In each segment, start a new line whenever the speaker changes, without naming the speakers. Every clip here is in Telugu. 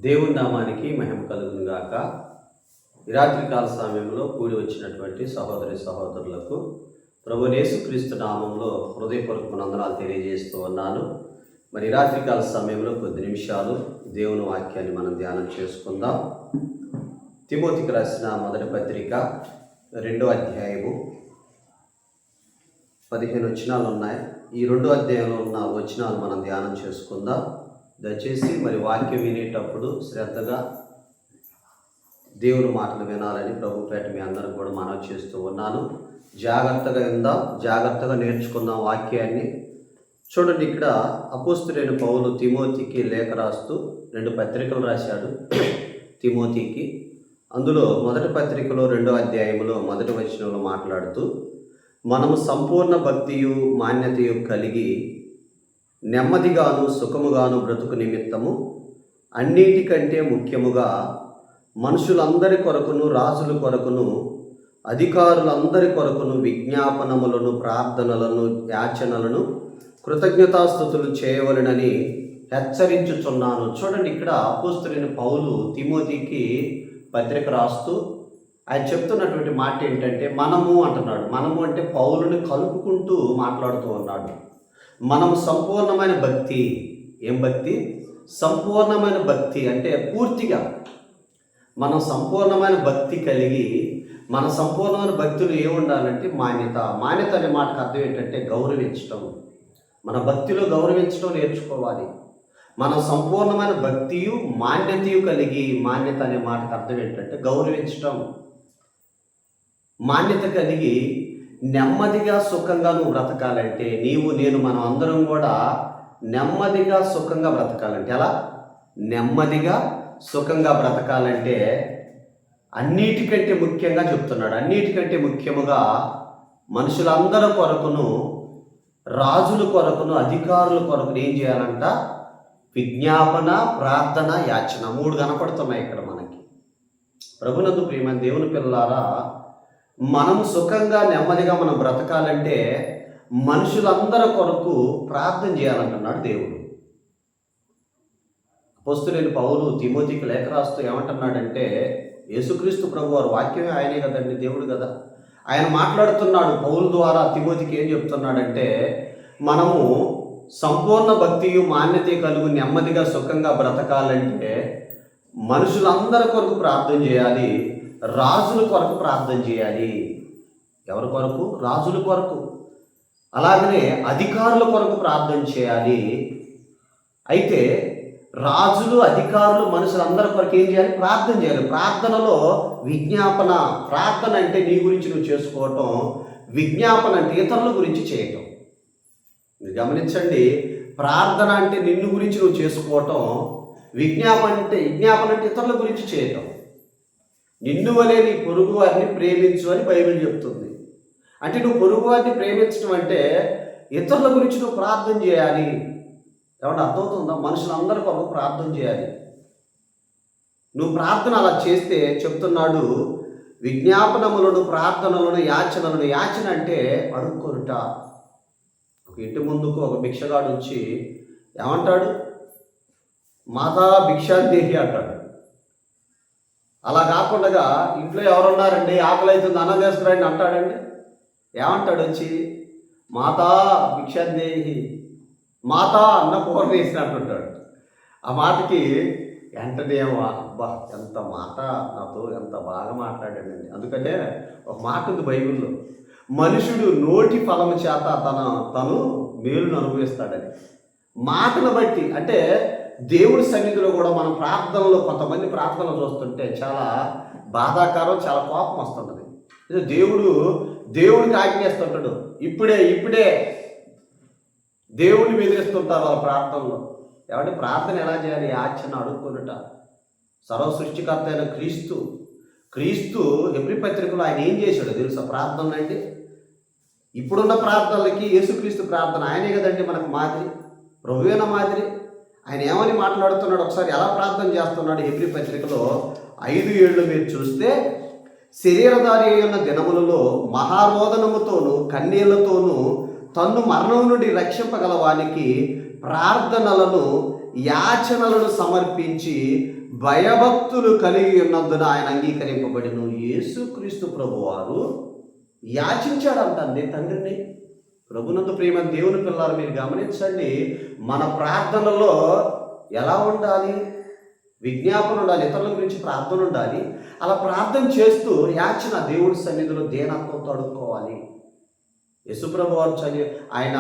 దేవుని నామానికి మహిమ కలుగును గాక. ఈ రాత్రికాల సమయంలో కూడి వచ్చినటువంటి సహోదరి సహోదరులకు ప్రభువైన యేసుక్రీస్తు నామంలో హృదయపూర్వక వందనాలు తెలియజేస్తూ ఉన్నాను. మరి రాత్రికాల సమయంలో కొద్ది నిమిషాలు దేవుని వాక్యాన్ని మనం ధ్యానం చేసుకుందాం. తిమోతికి రాసిన మొదటి పత్రిక 2వ అధ్యాయము 15 వచనాలు ఉన్నాయి. ఈ 2వ అధ్యాయంలో ఉన్న వచనాలు మనం ధ్యానం చేసుకుందాం. దయచేసి మరి వాక్యం వినేటప్పుడు శ్రద్ధగా దేవుని మాటలు వినాలని ప్రభుపేట మీ అందరూ కూడా మనవి చేస్తూ ఉన్నాను. జాగ్రత్తగా విందాం, జాగ్రత్తగా నేర్చుకుందాం వాక్యాన్ని. చూడండి, ఇక్కడ అపోస్తలుడైన పౌలు తిమోతికి లేఖ రాస్తూ 2 పత్రికలు రాశాడు తిమోతికి. అందులో మొదటి పత్రికలో 2వ అధ్యాయంలో మొదటి వచనంలో మాట్లాడుతూ, మనము సంపూర్ణ భక్తియు మాన్యతయు కలిగి నెమ్మదిగాను సుఖముగాను బ్రతుకు నిమిత్తము అన్నిటికంటే ముఖ్యముగా మనుషులందరి కొరకును రాజుల కొరకును అధికారులందరి కొరకును విజ్ఞాపనములను ప్రార్థనలను యాచనలను కృతజ్ఞతాస్తుతులు చేయవలెనని హెచ్చరించుచున్నాను. చూడండి, ఇక్కడ అపోస్తలుడైన పౌలు తిమోతికి పత్రిక రాస్తూ ఆయన చెప్తున్నటువంటి మాట ఏంటంటే మనము అంటున్నాడు. మనము అంటే పౌలుని కలుపుకుంటూ మాట్లాడుతూ ఉన్నాడు. మనము సంపూర్ణమైన భక్తి. ఏం భక్తి? సంపూర్ణమైన భక్తి అంటే పూర్తిగా మనం సంపూర్ణమైన భక్తి కలిగి, మన సంపూర్ణమైన భక్తులు ఏముండాలంటే మాన్యత. మాన్యత అనే మాటకు అర్థం ఏంటంటే గౌరవించటం. మన భక్తిలో గౌరవించడం నేర్చుకోవాలి. మనం సంపూర్ణమైన భక్తియు మాన్యతయు కలిగి, మాన్యత అనే మాటకు అర్థం ఏంటంటే గౌరవించటం. మాన్యత కలిగి నెమ్మదిగా సుఖంగా నువ్వు బ్రతకాలంటే, నేను మనం అందరం కూడా నెమ్మదిగా సుఖంగా బ్రతకాలంటే ఎలా? నెమ్మదిగా సుఖంగా బ్రతకాలంటే అన్నిటికంటే ముఖ్యంగా చెప్తున్నాడు. అన్నిటికంటే ముఖ్యముగా మనుషులందరి కొరకును రాజుల కొరకును అధికారుల కొరకును ఏం చేయాలంట? విజ్ఞాపన, ప్రార్థన, యాచన. 3 కనపడుతున్నాయి ఇక్కడ మనకి. ప్రభునందు ప్రియమైన దేవుని పిల్లలారా, మనం సుఖంగా నెమ్మదిగా మనం బ్రతకాలంటే మనుషులందరి కొరకు ప్రార్థన చేయాలంటున్నాడు దేవుడు. అపోస్తలుడైన పౌలు తిమోతికి లేఖ రాస్తూ ఏమంటున్నాడంటే, యేసుక్రీస్తు ప్రభు వారు వాక్యమే ఆయనే కదండి, దేవుడు కదా. ఆయన మాట్లాడుతున్నాడు పౌలు ద్వారా తిమోతికి. ఏం చెప్తున్నాడంటే, మనము సంపూర్ణ భక్తియు మాన్యత కలుగు నెమ్మదిగా సుఖంగా బ్రతకాలంటే మనుషులందరి కొరకు ప్రార్థన చేయాలి, రాజుల కొరకు ప్రార్థన చేయాలి. ఎవరి కొరకు? రాజుల కొరకు. అలాగనే అధికారుల కొరకు ప్రార్థన చేయాలి. అయితే రాజులు, అధికారులు, మనుషులందరి కొరకు ఏం చేయాలి? ప్రార్థన చేయాలి. ప్రార్థనలో విజ్ఞాపన. ప్రార్థన అంటే నీ గురించి నువ్వు చేసుకోవటం, విజ్ఞాపన అంటే ఇతరుల గురించి చేయటం. మీరు గమనించండి, ప్రార్థన అంటే నిన్ను గురించి నువ్వు చేసుకోవటం, విజ్ఞాపన అంటే ఇతరుల గురించి చేయటం. నిన్ను వలె నీ పొరుగు వారిని ప్రేమించు అని బైబిల్ చెప్తుంది. అంటే నువ్వు పొరుగు వారిని ప్రేమించడం అంటే ఇతరుల గురించి నువ్వు ప్రార్థన చేయాలి. ఏమన్నా అర్థమవుతుందా? మనుషులందరి కొరకు ప్రార్థన చేయాలి. నువ్వు ప్రార్థన అలా చేస్తే చెప్తున్నాడు, విజ్ఞాపనములను, ప్రార్థనలను, యాచనలను. యాచన అంటే అడుక్కొనుట. ఒక ఇంటి ముందుకు ఒక భిక్షగాడు వచ్చి ఏమంటాడు? మాతా భిక్షాందేహి అంటాడు. అలా కాకుండా ఇంట్లో ఎవరున్నారండి, ఆకలి అవుతుంది, అన్నం చేసుకురండి అంటాడండి. ఏమంటాడు వచ్చి? మాతా భిక్షాందేహి, మాతా అన్నపూర్ణ వేసిన అంటుంటాడు. ఆ మాటకి వెంటనే అబ్బా ఎంత మాట, నాతో ఎంత బాగా మాట్లాడాడండి. అందుకంటే ఒక మాట ఉంది బైబిల్లో, మనుషుడు నోటి ఫలము చేత తను మేలును అనుభవిస్తాడని. మాటను బట్టి అంటే దేవుడి సన్నిధిలో కూడా మనం ప్రార్థనలో, కొంతమంది ప్రార్థనలు చూస్తుంటే చాలా బాధాకరం, చాలా కోపం వస్తుంటుంది. దేవుడికి ఆజ్ఞేస్తుంటాడు, ఇప్పుడే దేవుడిని బెదిరిస్తుంటారు వాళ్ళ ప్రార్థనలో. ఏమంటే ప్రార్థన ఎలా చేయాలి? యాచన, అడుక్కొనుట. సర్వ సృష్టికర్త అయిన క్రీస్తు హెబ్రీ పత్రికలో ఆయన ఏం చేశాడో తెలుసా? ప్రార్థన అంటే ఇప్పుడున్న ప్రార్థనలకి యేసుక్రీస్తు ప్రార్థన ఆయనే కదండి మనకు మాదిరి, ప్రభువైన మాదిరి. ఆయన ఏమని మాట్లాడుతున్నాడు ఒకసారి, ఎలా ప్రార్థన చేస్తున్నాడు? హెబ్రీ పత్రికలో 5:7 మీరు చూస్తే, శరీరధారి అయిన దినములలో మహారోదనముతోనూ కన్నీళ్లతోనూ తన్ను మరణం నుండి రక్షింపగల వానికి ప్రార్థనలను యాచనలను సమర్పించి భయభక్తులు కలిగి ఉన్నందున ఆయన అంగీకరింపబడిన యేసుక్రీస్తు ప్రభువారు యాచించాడంటండి తండ్రిని. ప్రభునందు ప్రియమైన దేవుని పిల్లలు మీరు గమనించండి, మన ప్రార్థనలో ఎలా ఉండాలి? విజ్ఞాపన ఉండాలి, ఇతరుల గురించి ప్రార్థన ఉండాలి. అలా ప్రార్థన చేస్తూ యాచన దేవుడి సన్నిధిలో దేనత్వంతో అడుక్కోవాలి. యేసుప్రభు వారు ఆయన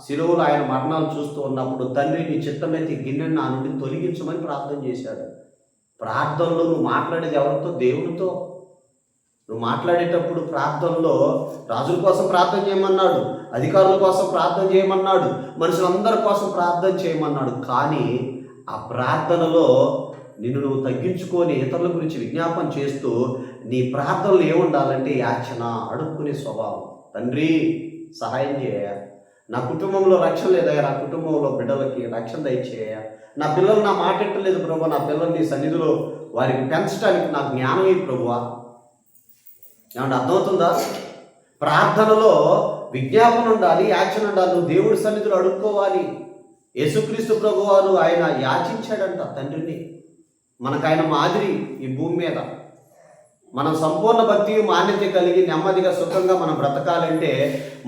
శిలువలో ఆయన మరణాలు చూస్తూ ఉన్నప్పుడు తండ్రి నీ చిత్తమైతే గిన్నెను నా నుండి తొలగించమని ప్రార్థన చేశాడు. ప్రార్థనలో నువ్వు మాట్లాడేది ఎవరితో? దేవునితో. నువ్వు మాట్లాడేటప్పుడు ప్రార్థనలో రాజుల కోసం ప్రార్థన చేయమన్నాడు, అధికారుల కోసం ప్రార్థన చేయమన్నాడు, మనుషులందరి కోసం ప్రార్థన చేయమన్నాడు. కానీ ఆ ప్రార్థనలో నిన్ను నువ్వు తగ్గించుకొని ఇతరుల గురించి విజ్ఞాపన చేస్తూ నీ ప్రార్థనలు ఏముండాలంటే యాచన, అడుక్కునే స్వభావం. తండ్రి సహాయం చేయ, నా కుటుంబంలో రక్షణ లేదయ్యా, నా కుటుంబంలో బిడ్డలకి రక్షణ దయచేయ, నా పిల్లలు నా మాట ఎట్టలేదు ప్రభు, నా పిల్లల్ని నీ సన్నిధిలో వారికి పెంచడానికి నాకు జ్ఞానం ఏ ప్రభువా. ఏమంటే అర్థమవుతుందా? ప్రార్థనలో విజ్ఞాపన ఉండాలి, యాచన ఉండాలి. నువ్వు దేవుడి సన్నిధిలో అడుక్కోవాలి. యేసుక్రీస్తు ప్రభువారు ఆయన యాచించాడంట తండ్రిని. మనకు ఆయన మాదిరి ఈ భూమి మీద. మనం సంపూర్ణ భక్తి మాన్యత కలిగి నెమ్మదిగా సుఖంగా మనం బ్రతకాలంటే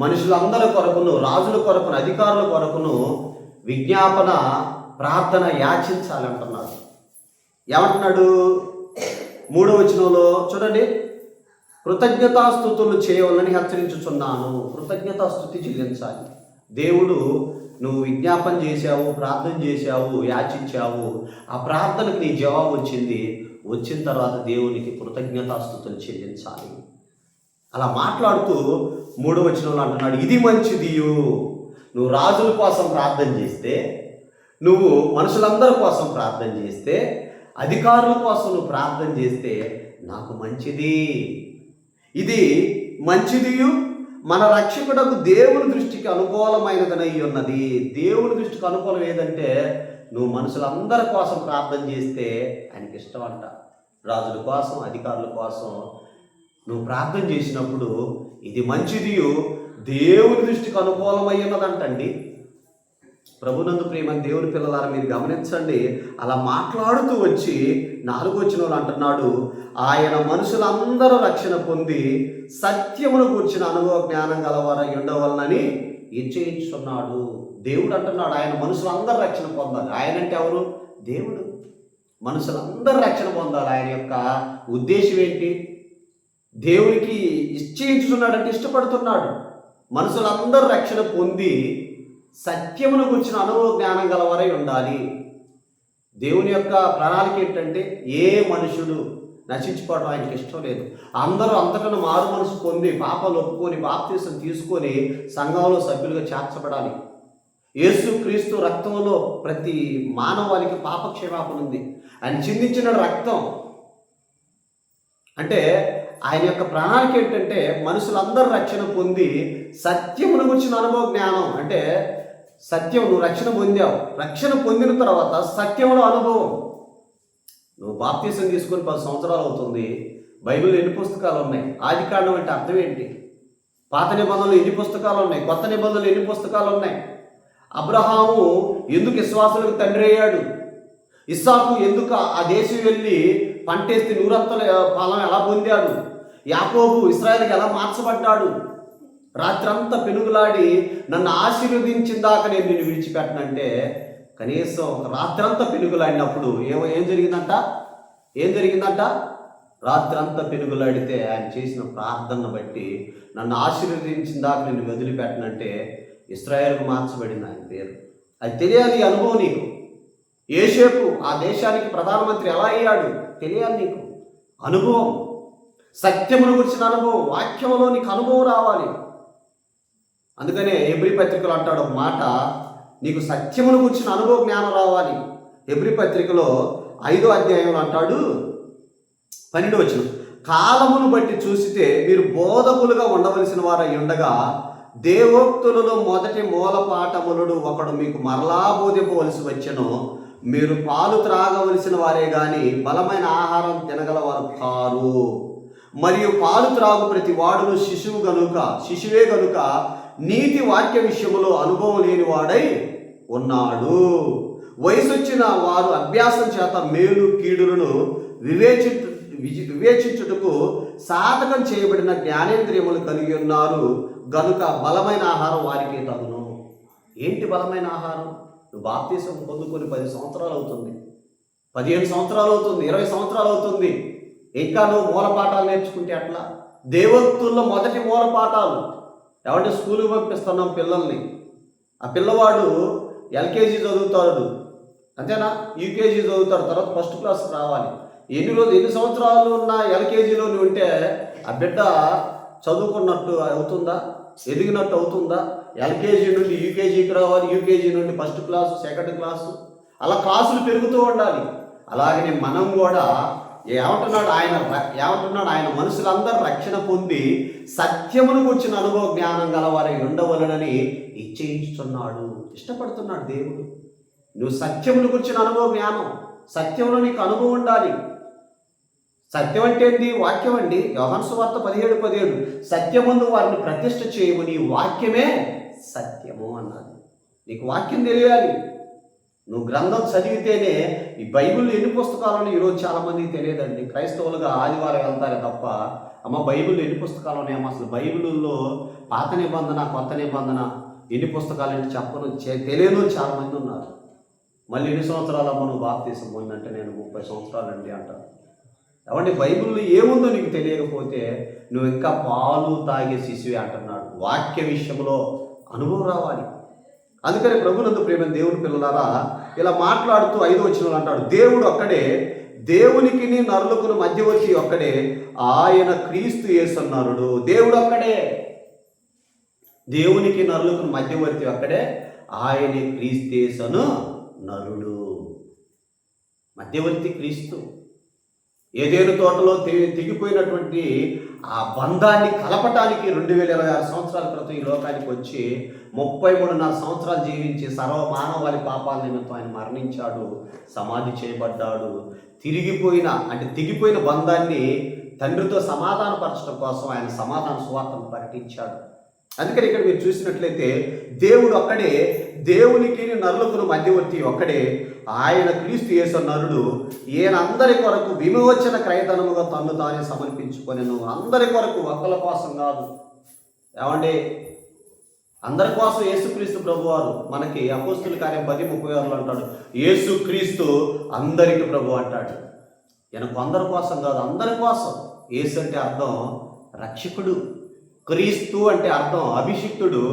మనుషులందరి కొరకును, రాజుల కొరకును, అధికారుల కొరకును విజ్ఞాపన ప్రార్థన యాచించాలంటున్నాడు. ఏమంటున్నాడు? 3వ వచనంలో చూడండి, కృతజ్ఞతాస్తుతులు చేయవాలని హెచ్చరించుచున్నాను. కృతజ్ఞతాస్తుతి చెల్లించాలి. దేవుడు నువ్వు విజ్ఞాపన చేశావు, ప్రార్థన చేశావు, యాచించావు, ఆ ప్రార్థనకు నీ జవాబు వచ్చింది. వచ్చిన తర్వాత దేవునికి కృతజ్ఞతాస్తుతులు చెల్లించాలి. అలా మాట్లాడుతూ 3వ వచనంలో అంటున్నాడు, ఇది మంచిదియు. నువ్వు రాజుల కోసం ప్రార్థన చేస్తే, నువ్వు మనుషులందరి కోసం ప్రార్థన చేస్తే, అధికారుల కోసం నువ్వు ప్రార్థన చేస్తే నాకు మంచిది. ఇది మంచిదియు మన రక్షకుడకు దేవుని దృష్టికి అనుకూలమైనదనై ఉన్నది. దేవుని దృష్టికి అనుకూలం ఏదంటే నువ్వు మనుషులందరి కోసం ప్రార్థన చేస్తే ఆయనకి ఇష్టం అంట. రాజుల కోసం, అధికారుల కోసం నువ్వు ప్రార్థన చేసినప్పుడు ఇది మంచిదియు దేవుని దృష్టికి అనుకూలమై ఉన్నదంటండి. ప్రభునందు ప్రియమైన దేవుని పిల్లలారా మీరు గమనించండి. అలా మాట్లాడుతూ వచ్చి 4వ వచనంలో అంటున్నాడు, ఆయన మనుషులందరూ రక్షణ పొంది సత్యమును కూర్చిన అనుభవ జ్ఞానం గలవారై ఉండవలనని నిశ్చయించున్నాడు. దేవుడు అంటున్నాడు ఆయన మనుషులందరూ రక్షణ పొందాలి. ఆయన అంటే ఎవరు? దేవుడు. మనుషులందరూ రక్షణ పొందాలి. ఆయన యొక్క ఉద్దేశం ఏంటి? దేవునికి నిశ్చయించుతున్నాడంటే ఇష్టపడుతున్నాడు. మనుషులందరూ రక్షణ పొంది సత్యమును గురించిన అనుభవ జ్ఞానం గలవారై ఉండాలి. దేవుని యొక్క ప్రణాళిక ఏంటంటే ఏ మనుషుడు నశించుకోవడం ఆయనకి ఇష్టం లేదు. అందరూ అంతకన్నా మారు మనసు పొంది పాపాలు ఒప్పుకొని బాప్తీసం తీసుకొని సంఘంలో సభ్యులుగా చేర్చబడాలి. యేసుక్రీస్తు రక్తంలో ప్రతి మానవానికి పాప క్షమాపణ ఉంది. ఆయన చిందించిన రక్తం అంటే ఆయన యొక్క ప్రణాళిక ఏంటంటే మనుషులందరూ రక్షణ పొంది సత్యమును గురించిన అనుభవ జ్ఞానం. అంటే సత్యం, నువ్వు రక్షణ పొందావు, రక్షణ పొందిన తర్వాత సత్యంలో అనుభవం. నువ్వు బాప్తీసం తీసుకొని 10 సంవత్సరాలు అవుతుంది. బైబిల్లో ఎన్ని పుస్తకాలు ఉన్నాయి? ఆదికాండం అంటే అర్థం ఏంటి? పాత నిబంధనలు ఎన్ని పుస్తకాలు ఉన్నాయి? కొత్త నిబంధనలు ఎన్ని పుస్తకాలు ఉన్నాయి? అబ్రహాము ఎందుకు విశ్వాసులకు తండ్రి అయ్యాడు? ఇస్సాకు ఎందుకు ఆ దేశం వెళ్ళి పంటేస్తే నూరంతల ఫలం ఎలా పొందాడు? యాకోబు ఇశ్రాయేలుకి ఎలా మార్చబడ్డాడు? రాత్రంతా పెనుగులాడి నన్ను ఆశీర్వదించిందాక నేను నిన్ను విడిచిపెట్టనంటే కనీసం రాత్రంతా పెనుగులాడినప్పుడు ఏం జరిగిందంట? రాత్రంతా పెనుగులాడితే ఆయన చేసిన ప్రార్థనను బట్టి నన్ను ఆశీర్వదించిందాక నిన్ను వదిలిపెట్టనంటే ఇశ్రాయేలుకు మార్చబడింది ఆయన పేరు. అది తెలియాలి అనుభవం నీకు. యోసేపు ఆ దేశానికి ప్రధానమంత్రి ఎలా అయ్యాడు తెలియాలి నీకు. అనుభవం, సత్యమును గురించిన అనుభవం, వాక్యంలో నీకు అనుభవం రావాలి. అందుకనే హెబ్రీ పత్రికలో అంటాడు ఒక మాట, నీకు సత్యమును గురించిన అనుభవ జ్ఞానం రావాలి. హెబ్రీ పత్రికలో 5వ అధ్యాయంలో అంటాడు 12వ వచనం, కాలమును బట్టి చూసితే మీరు బోధకులుగా ఉండవలసిన వారై ఉండగా దేవోక్తులలో మొదటి మూలపాఠములుడు ఒకడు మీకు మరలా బోధింపవలసి వచ్చెను. మీరు పాలు త్రాగవలసిన వారే గాని బలమైన ఆహారం తినగలవారు కారు. మరియు పాలు త్రాగు ప్రతి వాడును శిశువే గనుక నీతి వాక్య విషయములో అనుభవం లేని వాడై ఉన్నాడు. వయసొచ్చిన వారు అభ్యాసం చేత మేలు కీడులను వివేచించుటకు సాధకం చేయబడిన జ్ఞానేంద్రియములు కలిగి ఉన్నారు గనుక బలమైన ఆహారం వారికి తగును. ఏంటి బలమైన ఆహారం? నువ్వు బాప్తీసం పొందుకొని 10 సంవత్సరాలు అవుతుంది, 15 సంవత్సరాలు అవుతుంది, 20 సంవత్సరాలు అవుతుంది. ఇంకా నువ్వు మూలపాఠాలు నేర్చుకుంటే అట్లా? దేవోక్తుల్లో మొదటి మూలపాఠాలు ఎవరి స్కూల్కి పంపిస్తున్నాం పిల్లల్ని. ఆ పిల్లవాడు ఎల్కేజీ చదువుతాడు, అంతేనా? యూకేజీ చదువుతాడు, తర్వాత ఫస్ట్ క్లాస్ రావాలి. ఎన్ని సంవత్సరాలు ఉన్న ఎల్కేజీలో నువ్వు ఉంటే ఆ బిడ్డ చదువుకున్నట్టు అవుతుందా? ఎదిగినట్టు అవుతుందా? ఎల్కేజీ నుండి యూకేజీకి రావాలి, యూకేజీ నుండి ఫస్ట్ క్లాసు, సెకండ్ క్లాసు, అలా క్లాసులు పెరుగుతూ ఉండాలి. అలాగనే మనం కూడా ఏమంటున్నాడు ఆయన మనుషులందరూ రక్షణ పొంది సత్యమును కూర్చున్న అనుభవ జ్ఞానం గలవారై ఉండవలనని ఇచ్చేయించుతున్నాడు, ఇష్టపడుతున్నాడు దేవుడు. నువ్వు సత్యమును కూర్చున్న అనుభవ జ్ఞానం, సత్యంలో నీకు అనుభవం ఉండాలి. సత్యం అంటే ఏంటి? వాక్యం అండి. యోహాను సువార్త 17:17 సత్యముందు వారిని ప్రతిష్ఠ చేయము, నీ వాక్యమే సత్యము అన్నది. నీకు వాక్యం తెలియాలి. నువ్వు గ్రంథం చదివితేనే. ఈ బైబిల్ ఎన్ని పుస్తకాలను ఈరోజు చాలామందికి తెలియదండి. క్రైస్తవులుగా ఆదివారం వెళ్తారే తప్ప అమ్మ బైబిల్ ఎన్ని పుస్తకాలు ఉన్నాయమ్మా, అసలు బైబిల్లో పాత నిబంధన కొత్త నిబంధన ఎన్ని పుస్తకాలు అంటే తెలియని చాలామంది ఉన్నారు. మళ్ళీ ఎన్ని సంవత్సరాలమ్మా నువ్వు బాప్తీసం పొందంటే నేను 30 సంవత్సరాలండి అంటారు. కాబట్టి బైబిల్లో ఏముందో నీకు తెలియకపోతే నువ్వు ఇంకా పాలు తాగే శిశువే అంటున్నాడు. వాక్య విషయంలో అనుభవం రావాలి. అందుకని ప్రభునందు ప్రేమ దేవుని పిల్లలారా ఇలా మాట్లాడుతూ 5వ వచనంలో అంటాడు, దేవుడు ఒక్కడే, దేవునికి నరులకు మధ్యవర్తి ఒక్కడే, ఆయన క్రీస్తు యేసు నరుడు. దేవుడు ఒక్కడే, దేవునికి నరులకు మధ్యవర్తి ఒక్కడే, ఆయన క్రీస్తు యేసు నరుడు. మధ్యవర్తి క్రీస్తు. ఏదేను తోటలో తెగిపోయినటువంటి ఆ బంధాన్ని కలపటానికి 2026 సంవత్సరాల క్రితం ఈ లోకానికి వచ్చి 33.5 సంవత్సరాలు జీవించి సర్వమానవాళి పాపాల నిమిత్తం ఆయన మరణించాడు, సమాధి చేయబడ్డాడు. తెగిపోయిన బంధాన్ని తండ్రితో సమాధానపరచడం కోసం ఆయన సమాధాన సువార్తను ప్రకటించాడు. అందుకని ఇక్కడ మీరు చూసినట్లయితే దేవుడు ఒక్కడే, దేవునికి నరులకు మధ్యవర్తి ఒక్కడే, ఆయన క్రీస్తు యేసు నరుడు. ఈయన అందరి కొరకు విమోచన క్రయధనముగా తన్ను తానే సమర్పించుకొనెను. అందరి కొరకు, ఒక్కల కోసం కాదు. ఏమండి, అందరి కోసం యేసుక్రీస్తు ప్రభువారు మనకి అపోస్తుల కార్యం 10:36 అంటాడు, యేసుక్రీస్తు అందరికి ప్రభు అంటాడు. ఈయన కొందరి కోసం కాదు, అందరి కోసం. యేసు అంటే అర్థం రక్షకుడు, క్రీస్తు అంటే అర్థం అభిషిక్తుడు,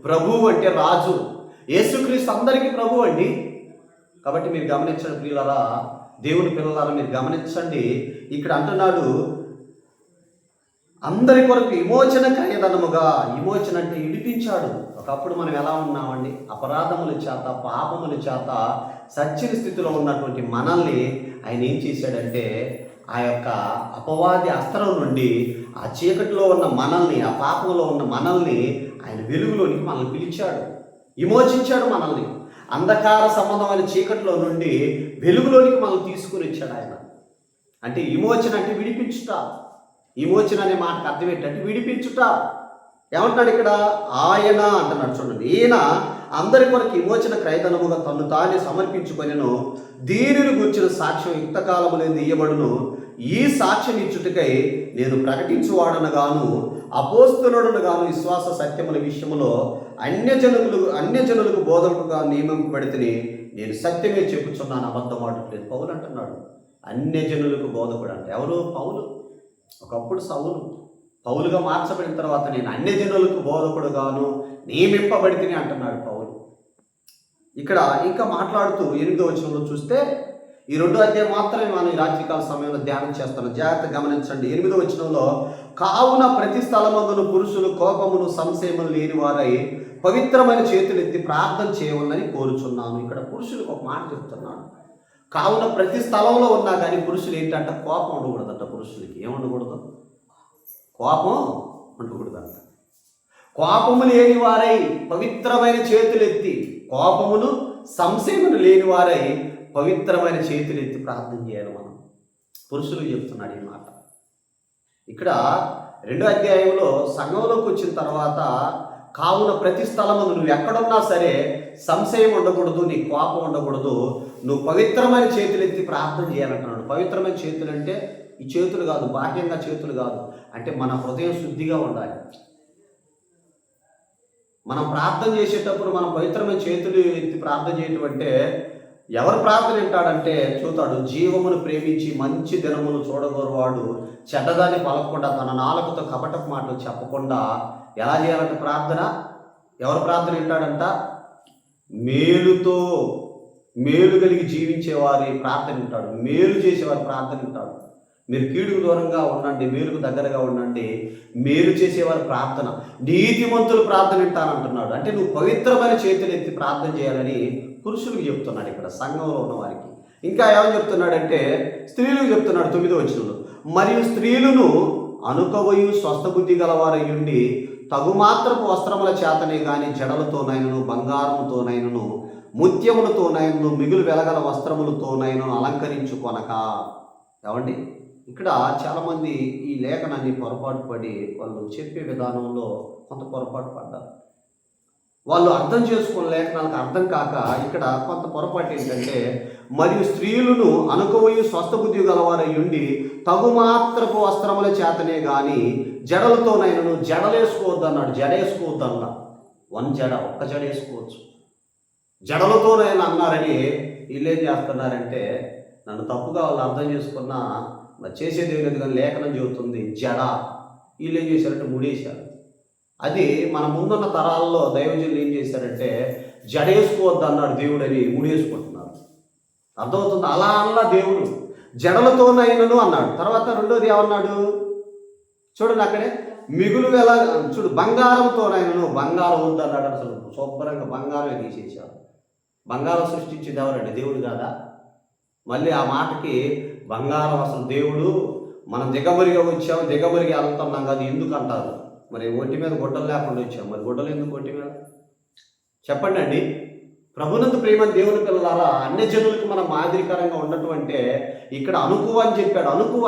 ప్రభువు అంటే రాజు. యేసుక్రీస్తు అందరికీ ప్రభు అండి. కాబట్టి మీరు గమనించండి ప్రియులారా, దేవుని పిల్లలారా మీరు గమనించండి. ఇక్కడ అంటున్నాడు అందరి కొరకు విమోచన క్రయధనముగా. విమోచన అంటే విడిపించాడు. ఒకప్పుడు మనం ఎలా ఉన్నామండి? అపరాధముల చేత, పాపముల చేత సచ్చిన స్థితిలో ఉన్నటువంటి మనల్ని ఆయన ఏం చేశాడంటే ఆ యొక్క అపవాది అస్త్రం నుండి, ఆ చీకటిలో ఉన్న మనల్ని, ఆ పాపంలో ఉన్న మనల్ని ఆయన వెలుగులోనికి మనల్ని పిలిచాడు, విమోచించాడు. మనల్ని అంధకార సంబంధమైన చీకటిలో నుండి వెలుగులోనికి మనల్ని తీసుకుని వచ్చాడు ఆయన. అంటే విమోచన అంటే విడిపించుట. విమోచన అనే మాటకు అర్థం ఏంటంటే విడిపించుట. ఏమంటున్నాడు ఇక్కడ? ఆయన అంటున్నాడు చూడండి, ఈయన అందరి కొరకు విమోచన క్రయధనముగా తన్ను తానే సమర్పించుకొనెను, దీనిని గుర్చిన సాక్ష్యం యుక్తకాలము లేని ఇయ్యబడును. ఈ సాక్ష్యం ఇచ్చుటకై నేను ప్రకటించువాడనగాను అపోస్తలుడనగాను విశ్వాస సత్యముల విషయములో అన్యజనులకు బోధకుడుగా నియమింపబడితిని. నేను సత్యమే చెప్పుచున్నాను, అబద్ధమాడట్లేదు. పౌలు అంటున్నాడు అన్యజనులకు బోధకుడు అంటే ఎవరు? పౌలు. ఒకప్పుడు సౌలు, పౌలుగా మార్చబడిన తర్వాత నేను అన్యజనులకు బోధకుడుగాను నియమింపబడితిని అంటున్నాడు పౌలు. ఇక్కడ ఇంకా మాట్లాడుతూ 8వ వచనంలో చూస్తే, ఈ 2వ అధ్యాయం మాత్రమే మనం ఈ రాత్రికాల సమయంలో ధ్యానం చేస్తాను. జాగ్రత్తగా గమనించండి. 8వ వచనంలో, కావున ప్రతి స్థలమందును పురుషులు కోపమును సంశయములు లేని వారై పవిత్రమైన చేతులెత్తి ప్రార్థన చేయవలని కోరుచున్నాను. ఇక్కడ పురుషులకు ఒక మాట చెప్తున్నాను. కావున ప్రతి స్థలంలో ఉన్నా కానీ పురుషులు ఏంటంటే కోపం ఉండకూడదంట. పురుషులకి ఏముండకూడదు? కోపం ఉండకూడదంట. కోపము లేని వారై పవిత్రమైన చేతులెత్తి, కోపమును సంశయమును లేని వారై పవిత్రమైన చేతులెత్తి ప్రార్థన చేయాలి మనం. పురుషులకు చెప్తున్నాడు ఈ మాట. ఇక్కడ 2వ అధ్యాయంలో సంఘంలోకి వచ్చిన తర్వాత కావున ప్రతి స్థలమును నువ్వు ఎక్కడున్నా సరే సంశయం ఉండకూడదు, నీ కోపం ఉండకూడదు, నువ్వు పవిత్రమైన చేతులు ఎత్తి ప్రార్థన చేయాలంటున్నాడు. పవిత్రమైన చేతులు అంటే ఈ చేతులు కాదు, బాహ్యంగా చేతులు కాదు, అంటే మన హృదయం శుద్ధిగా ఉండాలి. మనం ప్రార్థన చేసేటప్పుడు మనం పవిత్రమైన చేతులు ఎత్తి ప్రార్థన చేయటం అంటే ఎవరు ప్రార్థన వింటాడంటే చూతాడు, జీవమును ప్రేమించి మంచి దినమును చూడగోరువాడు చెడ్డదాన్ని పలకకుండా తన నాలుకతో కపటపు మాటలు చెప్పకుండా ఎలా చేయాలంటే ప్రార్థన, ఎవరు ప్రార్థన వింటాడంట? మేలు కలిగి జీవించేవారి ప్రార్థన వింటాడు, మేలు చేసేవారి ప్రార్థన వింటాడు. మీరు కీడుకు దూరంగా ఉండండి, మేలుకు దగ్గరగా ఉండండి, మేలు చేసేవారి ప్రార్థన, నీతిమంతులు ప్రార్థన వింటానంటున్నాడు. అంటే నువ్వు పవిత్రమైన చేతులు ఎత్తి ప్రార్థన చేయాలని పురుషులకు చెప్తున్నాడు ఇక్కడ, సంఘంలో ఉన్న వారికి. ఇంకా ఏమని చెప్తున్నాడంటే స్త్రీలకు చెప్తున్నాడు 9వ వచనంలో, మరియు స్త్రీలను అనుకవయు స్వస్థబుద్ధి గలవారయ్యుండి తగుమాత్రపు వస్త్రముల చేతనే గాని జడలతోనైనను బంగారముతోనైనను ముత్యములతోనైనను మిగులు వెలగల వస్త్రములతోనైనను అలంకరించుకొనక. ఏమండి, ఇక్కడ చాలామంది ఈ లేఖనాన్ని పొరపాటు పడి వాళ్ళు చెప్పే విధానంలో కొంత పొరపాటు పడ్డారు. వాళ్ళు అర్థం చేసుకున్న లేఖనాలకు అర్థం కాక ఇక్కడ కొంత పొరపాటు ఏంటంటే, మరియు స్త్రీలను అనుకోయి స్వస్థబుద్ధి గలవారయ్యుండి తగుమాత్రపు వస్త్రముల చేతనే కానీ జడలతోనైనను, జడలేసుకోవద్దు అన్నాడు. జడేసుకోవద్దు అన్నా, ఒక్క జడ వేసుకోవచ్చు, జడలతోనైనా అన్నారని వీళ్ళు ఏం చేస్తున్నారంటే, నన్ను తప్పుగా వాళ్ళు అర్థం చేసుకున్నా చేసేది ఏం లేదు కానీ లేఖనం చెబుతుంది జడ, వీళ్ళు ఏం చేశారంటే ముడేశారు. అది మన ముందున్న తరాల్లో దైవజనులు ఏం చేశారంటే జడేసుకోవద్దు అన్నాడు దేవుడని ముడేసుకుంటున్నారు. అర్థమవుతుంది? అలా అలా దేవుడు జడలతోనైనను అన్నాడు. తర్వాత రెండోది ఏమన్నాడు చూడండి, అక్కడే చూడు బంగారంతోనైనను, బంగారం వద్దు అన్నాడు. అసలు శుభ్రంగా బంగారం తీసేశారు. బంగారం సృష్టించింది ఎవరండి? దేవుడు కాదా? మళ్ళీ ఆ మాటకి బంగారం అసలు దేవుడు, మనం దిగమరిగా వచ్చాము, దిగమరిగా వెళ్తున్నాం కాదు ఎందుకు అంటారు? మరి ఒంటి మీద గుడ్డలు లేకుండా వచ్చాం, మరి గుడ్డలు ఎందుకు ఒంటి మీద? చెప్పండి అండి. ప్రభునందు ప్రేమ దేవుని పిల్లలారా, అన్ని జనులకు మనం మాదిరికరంగా ఉండటం అంటే ఇక్కడ అనుకువ అని చెప్పాడు. అనుకువ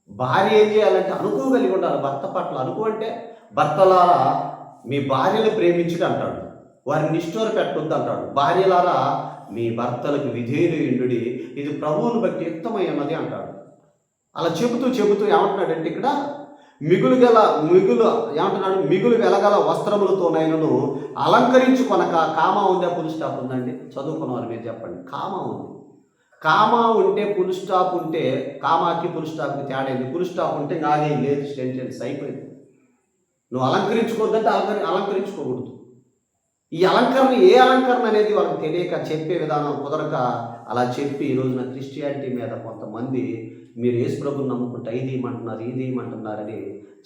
భార్య ఏం చేయాలంటే అనుకువ కలిగి ఉండాలి భర్త పట్ల. అనుకువ అంటే భర్తలారా మీ భార్యను ప్రేమించుడు అంటాడు, వారిని నిష్ఠూర పెట్టొద్దు అంటాడు. భార్యలారా మీ భర్తలకు విధేయులు ఇండుడి, ఇది ప్రభువును బట్టి యుక్తమై ఉన్నది అంటాడు. అలా చెబుతూ ఏమంటున్నాడంటే ఇక్కడ మిగులు ఏమంటున్నాడు? మిగులు వెలగల వస్త్రములతోనైనను అలంకరించుకొనక. కామా ఉందా? పుల్ స్టాప్ ఉందండి? చదువుకున్నవారు మీరు చెప్పండి. కామా ఉంది. కామా ఉంటే పుల్ స్టాప్ ఉంటే, కామాకి పుల్ స్టాప్కి తేడా ఏంది? పుల్ స్టాప్ ఉంటే నాదే లేదు, సెంటెన్స్ అయిపోయింది. నువ్వు అలంకరించుకోవద్దంటే అలంకరించుకోకూడదు. ఈ అలంకరణ ఏ అలంకరణ అనేది వాళ్ళకి తెలియక చెప్పే విధానం కుదరక అలా చెప్పి ఈ రోజున క్రిస్టియానిటీ మీద కొంతమంది మీరు యేసు ప్రభువుని నమ్ముకుంటే ఇది ఏమంటున్నారని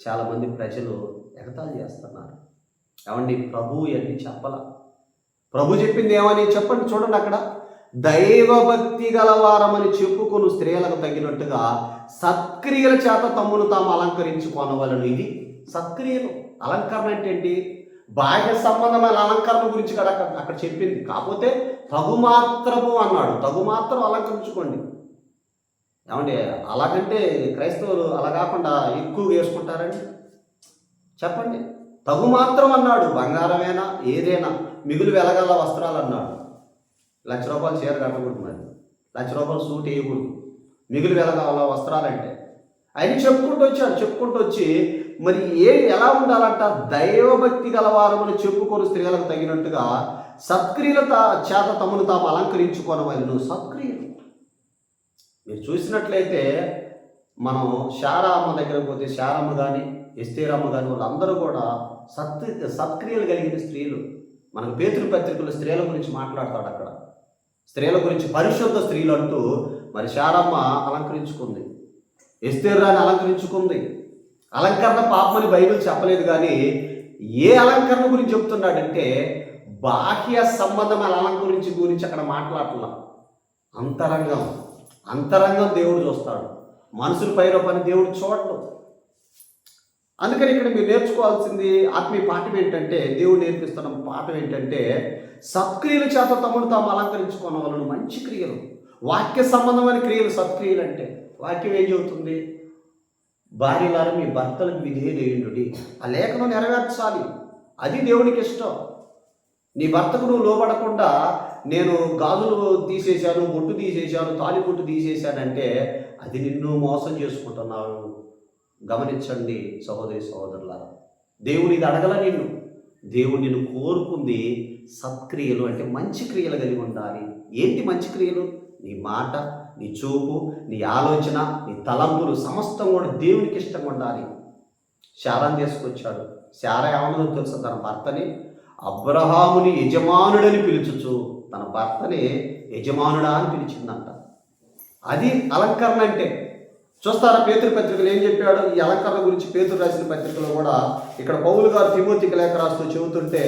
చాలామంది ప్రజలు ఎగతాళి చేస్తున్నారు. ఏమండి, ప్రభువు ఇవన్నీ చెప్పాల. ప్రభు చెప్పింది ఏమని చెప్పండి చూడండి. అక్కడ దైవభక్తి గలవారమని చెప్పుకొని స్త్రీలకు తగినట్టుగా సత్క్రియల చేత తమ్మును తాము అలంకరించుకోనవలను. ఇది సత్క్రియలు. అలంకరణ అంటే ఏంటి? బాహ్య సంబంధమైన అలంకరణ గురించి కదా అక్కడ చెప్పింది. కాకపోతే తగు మాత్రము అన్నాడు. తగు మాత్రం అలంకరించుకోండి. ఏమండి, అలాగంటే క్రైస్తవులు అలా కాకుండా ఎక్కువ వేసుకుంటారండి? చెప్పండి. తగు మాత్రం అన్నాడు. బంగారమేనా ఏదైనా మిగులు వెలగల వస్త్రాలు అన్నాడు. ₹1,00,000 చీర కట్టకూడదు, మరి ₹1,00,000 సూట్ వేయకూడదు. మిగులు వెలగల వస్త్రాలంటే ఆయన చెప్పుకుంటూ వచ్చి మరి ఎలా ఉండాలంట? దైవభక్తి గలవారమని చెప్పుకొని స్త్రీలకు తగినట్టుగా సత్క్రియల చేత తమను తాము అలంకరించుకోనవలెను. సత్క్రియలు మీరు చూసినట్లయితే మనం శారమ్మ దగ్గరకు పోతే శారమ్మ కానీ ఎస్తేరమ్మ కానీ వాళ్ళందరూ కూడా సత్క్రియలు కలిగిన స్త్రీలు. మనకు పేతురు పత్రికలు స్త్రీల గురించి మాట్లాడతాడు. అక్కడ స్త్రీల గురించి పరిశుద్ధ స్త్రీలు అంటూ మరి శారమ్మ అలంకరించుకుంది, ఎస్తేరాని అలంకరించుకుంది. అలంకరణ పాపమని బైబిల్ చెప్పలేదు, కానీ ఏ అలంకరణ గురించి చెప్తున్నాడంటే బాహ్య సంబంధమైన గురించి అక్కడ మాట్లాడలా. అంతరంగం దేవుడు చూస్తాడు, మనుషుల పైన పని దేవుడు చూడడు. అందుకని ఇక్కడ మీరు నేర్చుకోవాల్సింది ఆత్మీయ పాఠం ఏంటంటే, దేవుడు నేర్పిస్తున్న పాఠం ఏంటంటే సత్క్రియల చేత తమను తాము అలంకరించుకున్న వాళ్ళను. మంచి క్రియలు, వాక్య సంబంధమైన క్రియలు సత్క్రియలు అంటే. వాక్యం ఏం చెబుతుంది? భార్యలారా మీ భర్తలకు విధేయులయుండుడి. ఆ లేఖను నెరవేర్చాలి. అది దేవునికి ఇష్టం. నీ భర్తకు నువ్వు లోబడకుండా నేను గాజులు తీసేశాను, బొట్టు తీసేశాను, తాలిబొట్టు తీసేశానంటే అది నిన్ను మోసం చేసుకుంటున్నావు. గమనించండి సహోదరి సహోదరులారా, దేవుడు ఇది అడగల నిన్ను. దేవుడు నిన్ను కోరుకుంది సత్క్రియలు, అంటే మంచి క్రియలు కలిగి ఉండాలి. ఏంటి మంచి క్రియలు? నీ మాట, నీ చూపు, నీ ఆలోచన, నీ తలంపులు సమస్తం కూడా దేవునికి ఇష్టంగా ఉండాలి. శారాన్ని తీసుకొచ్చాడు. శారా ఏమన్నదో తెలుసా? తన భర్తని అబ్రహాముని యజమానుడని పిలుచుచు తన భర్తని యజమానుడా అని పిలిచిందంట. అది అలంకరణ అంటే. చూస్తారా పేతురు పత్రికలు ఏం చెప్పాడు? ఈ అలంకరణ గురించి పేతురు రాసిన పత్రికలో కూడా ఇక్కడ పౌలు గారు తిమోతికి లేఖ రాస్తూ చెబుతుంటే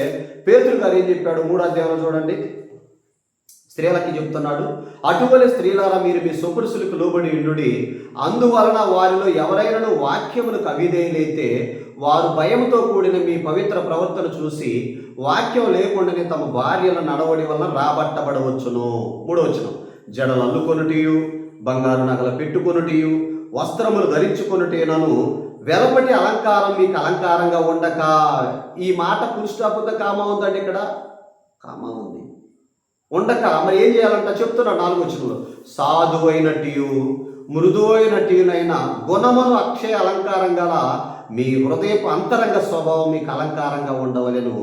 పేతురు గారు ఏం చెప్పాడు? 3వ అధ్యాయంలో చూడండి. స్త్రీలకి చెప్తున్నాడు, అటువలే స్త్రీలారా మీరు మీ సొపురుసులకు లోబడి ఉండుడి. అందువలన వారిలో ఎవరైనా వాక్యములకు అవిధేయులైతే వారు భయంతో కూడిన మీ పవిత్ర ప్రవర్తన చూసి వాక్యం లేకుండానే తమ భార్యల నడవడి వలన రాబట్టబడవచ్చును. 3వ వచనం, జడలు అల్లుకొనుటియు, బంగారు నగలు పెట్టుకొనుటియు, వస్త్రములు ధరించుకొనుటేనను వెలపటి అలంకారం మీకు అలంకారంగా ఉండక. ఈ మాట పురుషాపుత కామా ఉందండి. ఇక్కడ కామా ఉంది. ఉండక మరి ఏం చేయాలంట చెప్తున్నాడు 4వ వచనంలో, సాధువైనట్టు మృదువైనట్టునైనా గుణమును అక్షయ అలంకారం గల మీ హృదయపు అంతరంగ స్వభావం మీకు అలంకారంగా ఉండవలెను.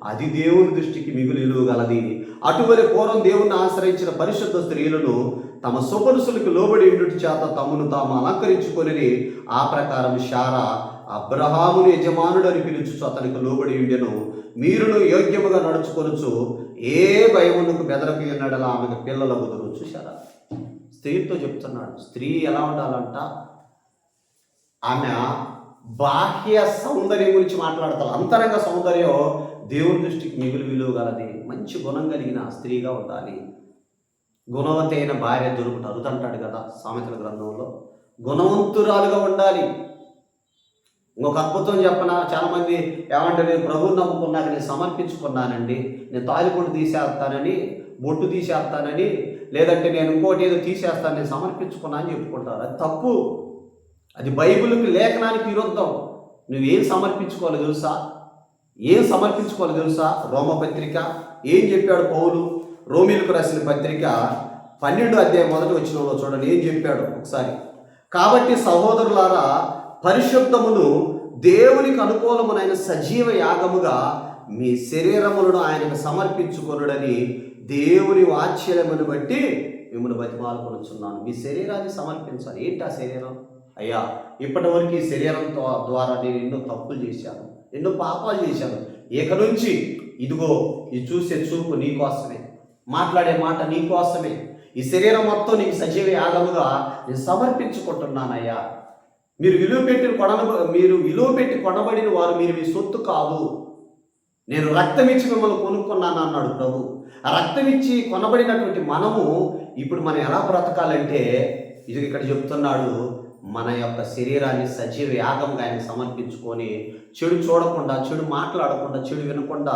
అది దేవుని దృష్టికి మిగులు విలువ గలది. అటువలి పూర్వం దేవుణ్ణి ఆశ్రయించిన పరిశుద్ధ స్త్రీలను తమ సొపరుసులకు లోబడి ఉండుట చేత తమను తాము అలంకరించుకొని ఆ ప్రకారం శారా అబ్రహాముని యజమానుడని పిలుచు అతనికి లోబడి ఉండెను. మీరును యోగ్యముగా నడుచుకొనుచు ఏ భయమునకు బెదరకు ఎన్నడలా ఆమెకు పిల్లల బుదురు. చూశారా? స్త్రీతో చెప్తున్నాడు. స్త్రీ ఎలా ఉండాలంట? ఆమె బాహ్య సౌందర్యం గురించి మాట్లాడతారు. అంతరంగ సౌందర్యం దేవుని దృష్టికి మిగులు విలువ గలది. మంచి గుణం కలిగిన స్త్రీగా ఉండాలి. గుణవతి అయిన భార్య దొరుకుట అరుదంటాడు కదా సామెతల గ్రంథంలో. గుణవంతురాలుగా ఉండాలి. ఇంకొక అద్భుతం చెప్పనా? చాలామంది ఏమంటే నేను ప్రభువుని నమ్ముకున్నాక నేను సమర్పించుకున్నానండి, నేను తాలిబొట్టు తీసేస్తానని, బొట్టు తీసేస్తానని, లేదంటే నేను ఇంకోటి ఏదో తీసేస్తాను, నేను సమర్పించుకున్నా అని చెప్పుకుంటారు. అది తప్పు. అది బైబిల్కి లేఖనానికి విరుద్ధం. నువ్వేం సమర్పించుకోవాలి తెలుసా? ఏం సమర్పించుకోవాలి తెలుసా? రోమపత్రిక ఏం చెప్పాడు పౌలు? రోమీలకు రాసిన పత్రిక 12వ అధ్యాయం 1వ వచనంలో చూడండి ఏం చెప్పాడు ఒకసారి. కాబట్టి సహోదరులారా, పరిశుద్ధమును దేవునికి అనుకూలమునైన సజీవ యాగముగా మీ శరీరములను ఆయనకు సమర్పించుకొనుడని దేవుని వాత్సల్యమును బట్టి మిమ్మల్ని బతిమాలుకొనుచున్నాను. మీ శరీరాన్ని సమర్పించాలి. ఏంటి ఆ శరీరం? అయ్యా, ఇప్పటి వరకు ఈ శరీరం ద్వారా నేను ఎన్నో తప్పులు చేశాను, ఎన్నో పాపాలు చేశాను. ఇక నుంచి ఇదిగో ఇది చూసే చూపు నీకోసమే, మాట్లాడే మాట నీకోసమే, ఈ శరీరం మొత్తం నీకు సజీవ యాగముగా నేను సమర్పించుకుంటున్నానయ్యా. మీరు విలువ పెట్టి కొనబడిన వారు, మీరు మీ సొత్తు కాదు. నేను రక్తం ఇచ్చి మిమ్మల్ని కొనుక్కున్నాను అన్నాడు ప్రభు. ఆ రక్తం ఇచ్చి కొనబడినటువంటి మనము ఇప్పుడు మనం ఎలా బ్రతకాలంటే ఇది ఇక్కడ చెప్తున్నాడు. మన యొక్క శరీరాన్ని సజీవ యాగంగా ఆయన సమర్పించుకొని చెడు చూడకుండా, చెడు మాట్లాడకుండా, చెడు వినకుండా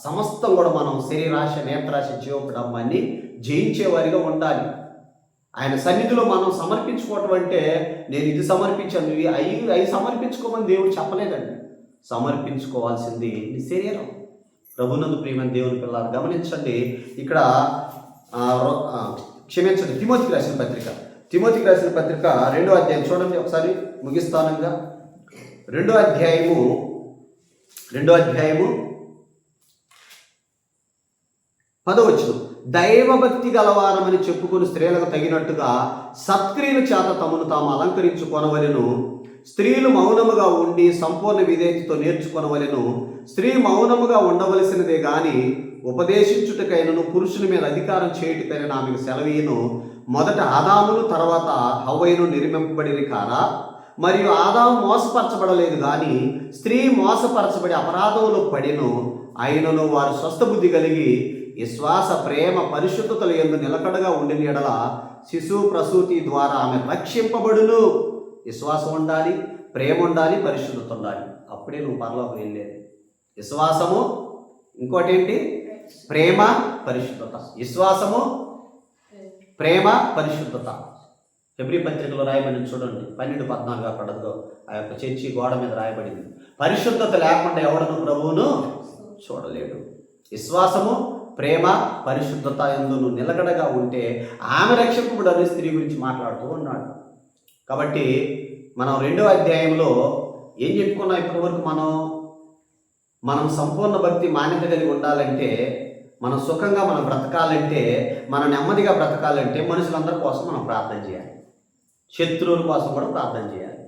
సమస్తం కూడా మనం శరీరాశ, నేత్రాశ, జీవపడమ్మాన్ని జయించేవారిగా ఉండాలి. ఆయన సన్నిధిలో మనం సమర్పించుకోవటం అంటే నేను ఇది సమర్పించాను, నువ్వు అవి సమర్పించుకోమని దేవుడు చెప్పలేదండి. సమర్పించుకోవాల్సింది నీ శరీరం. ప్రభునందు ప్రియమైన దేవుని పిల్లలు గమనించండి. ఇక్కడ క్షమించండి, తిమోతికి రాసిన పత్రిక 2వ అధ్యాయం చూడండి ఒకసారి ముగిస్తానంగా. 2వ అధ్యాయము 10వ వచనం, దైవభక్తి గలవారమని చెప్పుకుని స్త్రీలకు తగినట్టుగా సత్క్రియల చేత తమను తాము అలంకరించుకొనవలెను. స్త్రీలు మౌనముగా ఉండి సంపూర్ణ విధేయతతో నేర్చుకొనవలెను. స్త్రీ మౌనముగా ఉండవలసినదే గాని ఉపదేశించుటకైనను పురుషుని మీద అధికారం చేయుటకైనా ఆమెకు సెలవీను. మొదట ఆదామును తర్వాత హవ్వయును నిర్మింపబడిన కారా? మరియు ఆదాము మోసపరచబడలేదు కానీ స్త్రీ మోసపరచబడి అపరాధంలో పడిను. అయినను వారు స్వస్థబుద్ధి కలిగి విశ్వాస, ప్రేమ, పరిశుద్ధతల యందు నిలకడగా ఉండిన యెడల శిశువు ప్రసూతి ద్వారా ఆమె రక్షింపబడును. విశ్వాసం ఉండాలి, ప్రేమ ఉండాలి, పరిశుద్ధత ఉండాలి. అప్పుడే నువ్వు పరలోకం వెళ్ళేది. విశ్వాసము, ఇంకోటి ఏంటి? ప్రేమ, పరిశుద్ధత. విశ్వాసము, ప్రేమ, పరిశుద్ధత. హెబ్రీ పత్రికలో రాయబడింది చూడండి, 12:14 పడదో ఆ యొక్క చర్చి గోడ మీద రాయబడింది. పరిశుద్ధత లేకుండా ఎవడను ప్రభువును చూడలేడు. విశ్వాసము, ప్రేమ, పరిశుద్ధత యందు నువ్వు నిలకడగా ఉంటే ఆమె రక్షకుడు అనే స్త్రీ గురించి మాట్లాడుతూ ఉన్నాడు. కాబట్టి మనం 2వ అధ్యాయంలో ఏం చెప్పుకున్నాం ఇప్పటి వరకు? మనం సంపూర్ణ భక్తి మాన్యత కలిగి ఉండాలంటే, మనం సుఖంగా మనం బ్రతకాలంటే, మనం నెమ్మదిగా బ్రతకాలంటే మనుషులందరి కోసం మనం ప్రార్థన చేయాలి. శత్రువుల కోసం కూడా ప్రార్థన చేయాలి.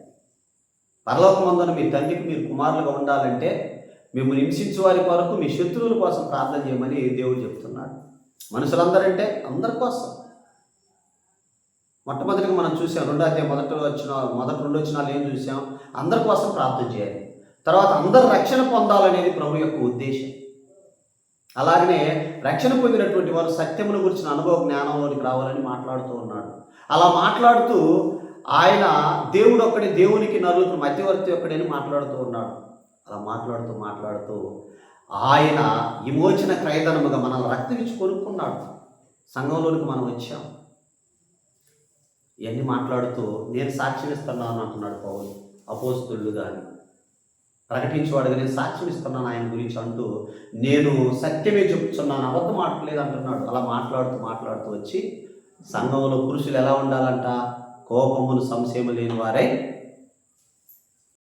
పరలోకమందున మీ తండ్రికి మీరు కుమారులుగా ఉండాలంటే మిమ్మల్ని హింసించే వారి కొరకు మీ శత్రువుల కోసం ప్రార్థన చేయమని దేవుడు చెప్తున్నాడు. మనుషులందరంటే అందరి కోసం. మొట్టమొదటిగా మనం చూసాం 2వ అధ్యాయం మొదటి 2 వచనాలు ఏం చూసాం? అందరి కోసం ప్రార్థన చేయాలి. తర్వాత అందరు రక్షణ పొందాలనేది ప్రభు యొక్క ఉద్దేశం. అలాగనే రక్షణ పొందినటువంటి వారు సత్యమును గురించిన అనుభవ జ్ఞానంలోనికి రావాలని మాట్లాడుతూ ఉన్నాడు. అలా మాట్లాడుతూ ఆయన దేవుడు ఒక్కడే, దేవునికి నరులకు మధ్యవర్తి ఒక్కడని మాట్లాడుతూ ఉన్నాడు. అలా మాట్లాడుతూ ఆయన విమోచన క్రయధనముగా మనల్ని రక్తం ఇచ్చి కొనుక్కున్నాడు. సంఘంలోనికి మనం వచ్చాం. ఇవన్నీ మాట్లాడుతూ నేను సాక్ష్యం ఇస్తున్నాను అంటున్నాడు పౌలు. అపోస్తలుడు కానీ ప్రకటించేవాడుగా నేను సాక్ష్యం ఇస్తున్నాను ఆయన గురించి అంటూ, నేను సత్యమే చెప్తున్నాను, అబద్ధం ఆడట్లేదు అంటున్నాడు. అలా మాట్లాడుతూ వచ్చి సంఘంలో పురుషులు ఎలా ఉండాలంట? కోపమును సంశయము లేని వారై